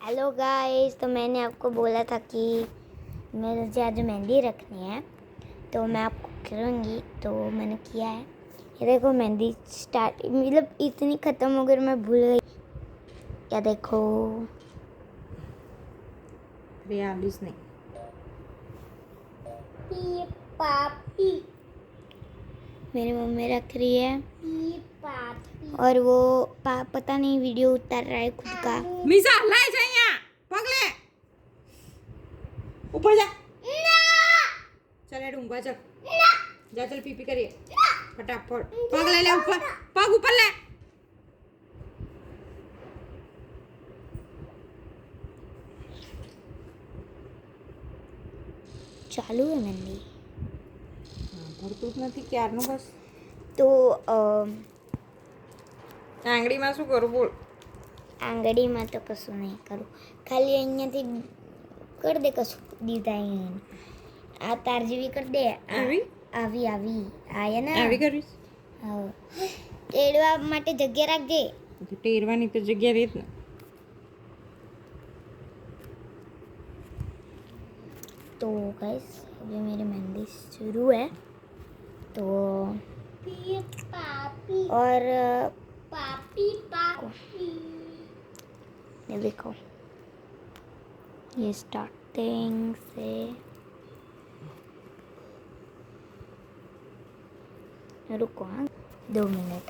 Hello guys, तो मैंने आपको बोला था कि मुझे आज मेहंदी रखनी है तो मैं आपको करूँगी, तो मैंने किया है। ये देखो मेहंदी स्टार्ट मतलब इतनी ख़त्म हो गई मैं भूल गई। क्या देखो 43 नहीं पापी मेरी मम्मी रख रही है और वो पता नहीं वीडियो उतार रहा है खुद का। मीसा लाए जा यहाँ पगले ऊपर जा चल हेड ऊपर चल जा चल पीपी करिए फटाफट पग ले ऊपर पग ऊपर ले ચાલુ है मेहंदी ભરતું જ નથી ક્યારનું બસ તો આંગળીમાં શું કરું બોલ આંગળીમાં તો કશું નહીં કરું, ખાલી અહીંયાથી કરી દે કશું ડિઝાઇન આ તાર જેવી કરી દે આવી આવી આવી આયા ને આવી કરીશ હા તેડવા માટે જગ્યા રાખજે ટેરવાની તો જગ્યા રહી જ ને तो गाइस अभी मेरी मेहंदी शुरू है तो और पापी ये देखो ये स्टार्टिंग से रुको हाँ 2 मिनट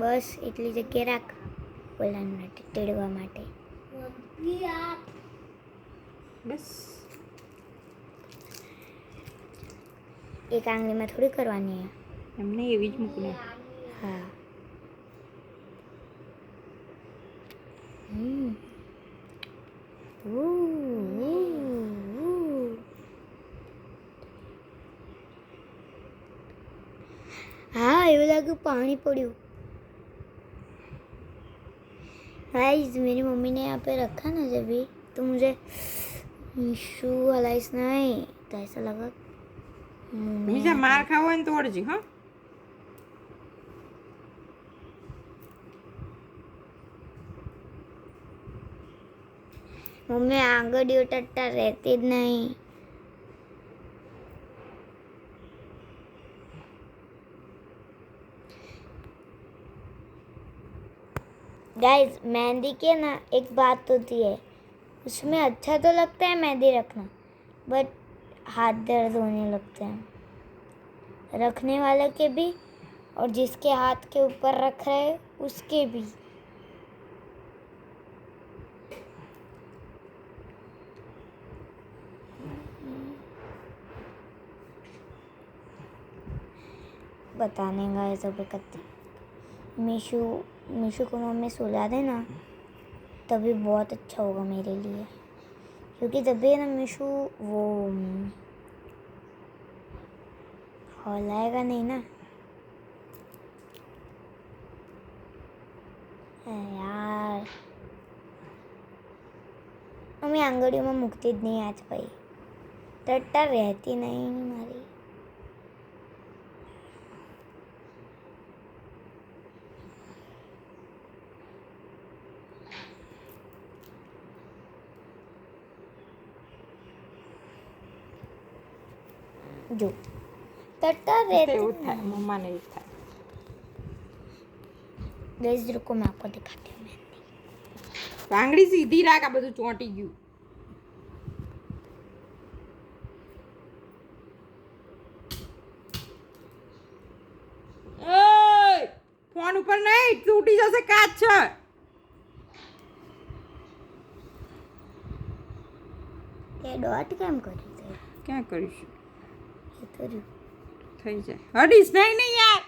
बस એટલી જગ્યા રાખ બોલવા માટે તેડવા માટે બસ એક આંગળીમાં થોડી કરવાની है એમને એવી જ મૂકને हाँ हाँ એવું લાગ્યું पानी પડ્યું। गाइस मेरी मम्मी ने यहाँ पे रखा ना जब भी तो मुझे मीशू हलाइस नहीं तो ऐसा लगा મીસા માર ખાવો હોય ને તો ઓળજી હા मम्मी आंगड़ियों टट्टा रहती ज नहीं। गाइस मेहंदी के ना एक बात होती है, उसमें अच्छा तो लगता है मेहंदी रखना बट हाथ दर्द होने लगते हैं रखने वाले के भी और जिसके हाथ के ऊपर रख रहे उसके भी। बताने गाइस अभी करते मीशू को मम्मी सुला देना तभी बहुत अच्छा होगा मेरे लिए, क्योंकि तभी ना मीशू वो हौलाएगा नहीं ना यार। मम्मी आंगड़ियों में मुकती ज नहीं आज भाई टट्टा रहती नहीं मारी। जो टट्टा रहती એવું જ થાય મમ્માને જ થાય गाइस रुको मैं आपको दिखाती हूँ मेहंदी। આંગળી સીધી રાખ આ બધું ચોંટી ગયું ઓય ફોન ઉપર નહીં તૂટી જશે કાચ છે ये डॉट केम करी थे ક્યાં કરીશું ये तो रही। થઈ જાય હડીશ નહીં નહીં યાર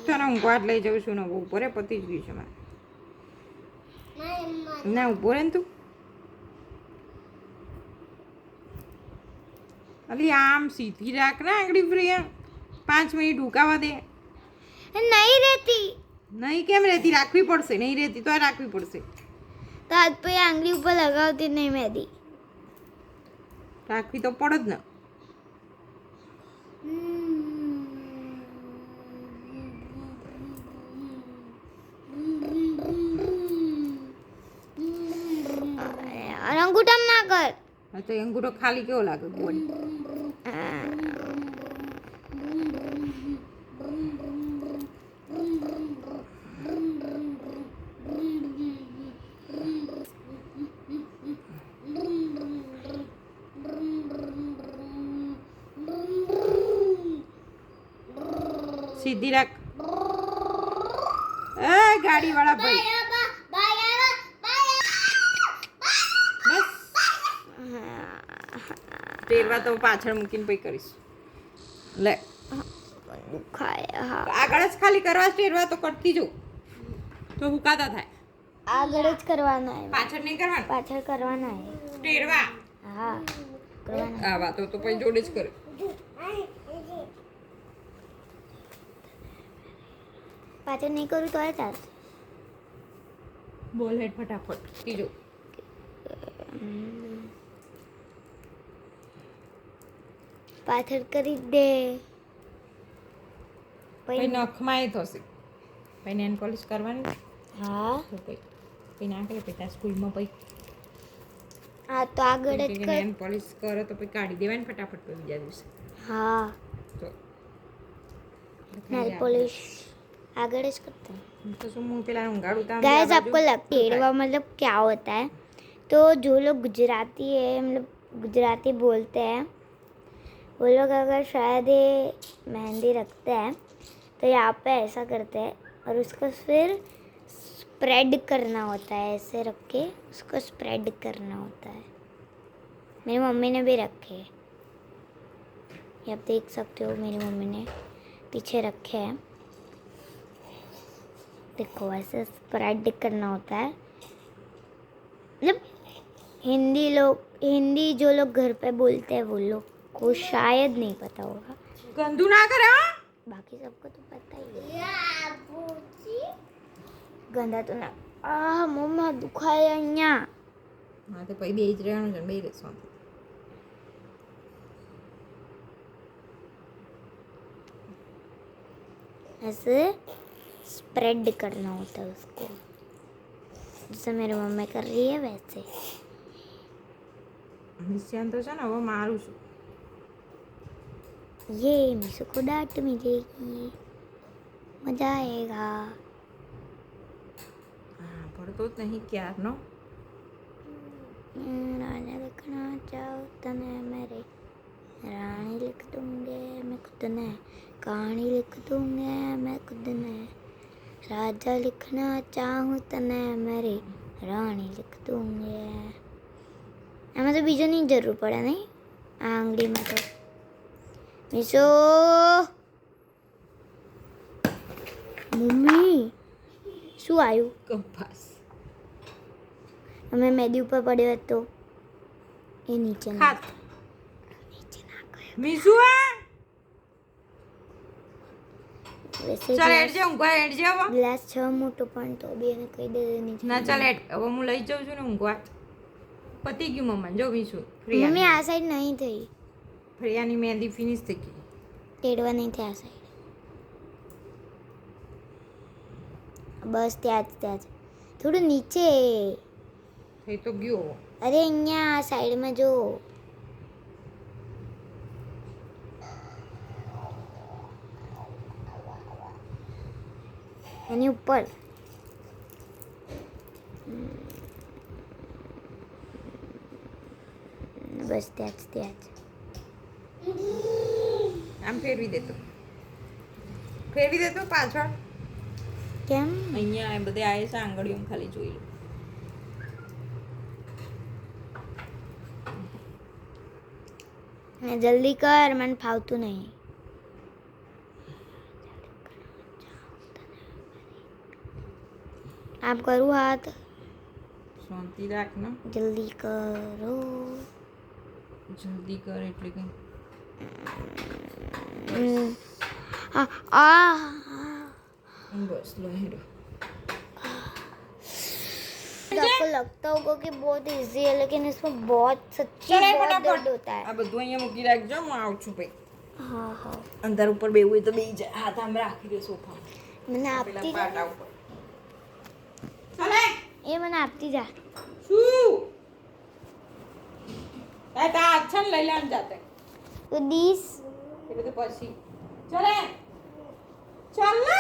તને હું વાત લઈ જાઉં છું ને બપોરે પતી જ ગયું છે મારે ના ઉભો રહે ને તું અલી આમ સીધી રાખ ને આંગળી ફ્રી 5 મિનિટ ઉકાવા દે नहीं रहती નહીં કેમ રહેતી? રાખવી પડશે. નહીં રહેતી તો રાખવી પડશે. તો હાથ પર આંગળી ઉપર લગાવતી જ નહીં મહેંદી. રાખવી તો પડે જ ને. અંગૂઠામ ના કર. હા તો અંગૂઠો ખાલી કેવો લાગે ગોળ? સીધી રાખ. એ ગાડી વાળા ભાઈ બસ તેરવા તો પાછળ મૂકીને પછી કરીશ. લે દુખાય. હા આગળ જ ખાલી કરવા તેરવા તો કરતી જો તો હુકાતા થાય. આગળ જ કરવાના હે. પાછળ નહીં કરવાનું. પાછળ કરવાના હે. તેરવા હા કરવાના. આ વાતો તો પછી જોડે જ કરે. પાછળ નહીં કરું તો ચાલશે. બોલ હેડ ફટાફટ. ત્રીજો પાછળ કરી દે. પછી નખમાં એ થશે. પછી નેન પોલિશ કરવાની હા તો પછી ના કરે પછી સ્કૂલમાં પછી હા તો આગળ જ કર. નેન પોલિશ કરો તો પછી કાઢી દેવાની ફટાફટ પછી બીજા દિવસે. हाँ તો नेल पॉलिश आगे करते हैं. તો શું હું પેલા ઊંઘાડું તા गाइस आपको लगता है टेढ़वा मतलब क्या होता है? तो जो लोग गुजराती है मतलब गुजराती बोलते हैं वो लोग अगर शायद ये मेहंदी रखते हैं तो यहाँ पे ऐसा करते हैं और उसको फिर स्प्रेड करना होता है. ऐसे रख के उसको स्प्रेड करना होता है. मेरी मम्मी ने भी रखे हैं. ये आप देख सकते हो मेरी मम्मी ने पीछे रखे हैं. देखो ऐसे स्प्रेड करना होता है. मतलब हिंदी जो लोग घर पे बोलते हैं वो लोग को शायद नहीं पता होगा. ગંદુ ના કરે હા. बाकी सबको तो पता ही है. गंदा तो ना मम्मा दुखाया અહીંયા. હા તો પછી બે જ રહેવાનું છે બે રહેશું. ऐसे स्प्रेड करना होता है उसको जैसे मेरी मम्मी कर रही है वैसे. નિશ્ચય તો છે ને હવે મારું છું. ये मीशू को डांट मिलेगी. मजा आएगा. હા પડતો જ નહીં ક્યારનો. राजा लिखना चाहो तने मेरे रानी लिख दूंगे मैं खुद ने. कहानी लिख दूंगे मैं खुद ने. राजा लिखना चाहूँ तने मेरी रानी लिख दूंगे. એમાં તો બીજોની જરૂર પડે નહીં આ આંગળીમાં તો. મીશો મમ્મી શું આવ્યું? કંપાસ અમે મેદી ઉપર પડ્યો હતો એ નીચે હાથ નીચે ના ગયો. મીસુ આ વૈસે ચાલ હેડ જે ઊંઘવા હેડ જે હવે. ગ્લાસ છ મોટો પણ તો બી એને કહી દે નીચે. ના ચાલ હેડ હવે હું લઈ જાઉં છું ને ઊંઘવા. પતી ગયું મમ્મા જો મીસુ મમ્મી આ સાઈડ નહીં થઈ. ફરિયાની મહેંદી ફિનિશ થઈ ગઈ. તેડવા નહીં થઈ આ સાઈડ. બસ ત્યાં જ થોડું નીચે. થઈ તો ગયો. અરે અહીંયા આ સાઈડમાં જો. એની ઉપર બસ ત્યાં જ. આમ ફેરવી દેતો પાછળ. કેમ? અહીંયા એ બધે આવે છે આંગળીઓ ખાલી જોઈ લો. જલ્દી કર મને ફાવતું નહીં. આમ કરું હાથ. શાંતિ રાખ ને. જલ્દી કરો. જલ્દી કર એટલે કે આ બસ લો હેડો. आपको लगता होगा कि बहुत इजी है लेकिन इसमें बहुत सच्ची चले बहुत फटाफट दर्द होता है। આ બધું અહીંયા મૂકી રાખજો હું આવું છું ભાઈ हाँ हाँ અંદર ઉપર બેવું હોય તો બેહી જાય હાથ આમ રાખી દે સોફા मैंने પેલા आपती પાટા ઉપર ચલે ये मैंने आपती जा શું આ તા અચ્છા લઈ લેવાનું જાતે तो दीस એ બધું પછી ચલે ચાલ ને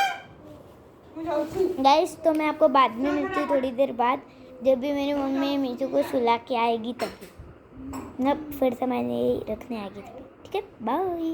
હું જાઉં છું गाइस तो मैं आपको बाद में मिलती हूँ थोड़ी देर बाद जब भी मेरी मम्मी मीठू को सुला के आएगी तभी ना फिर से मैंने रखने आएगी तभी ठीक है बाय।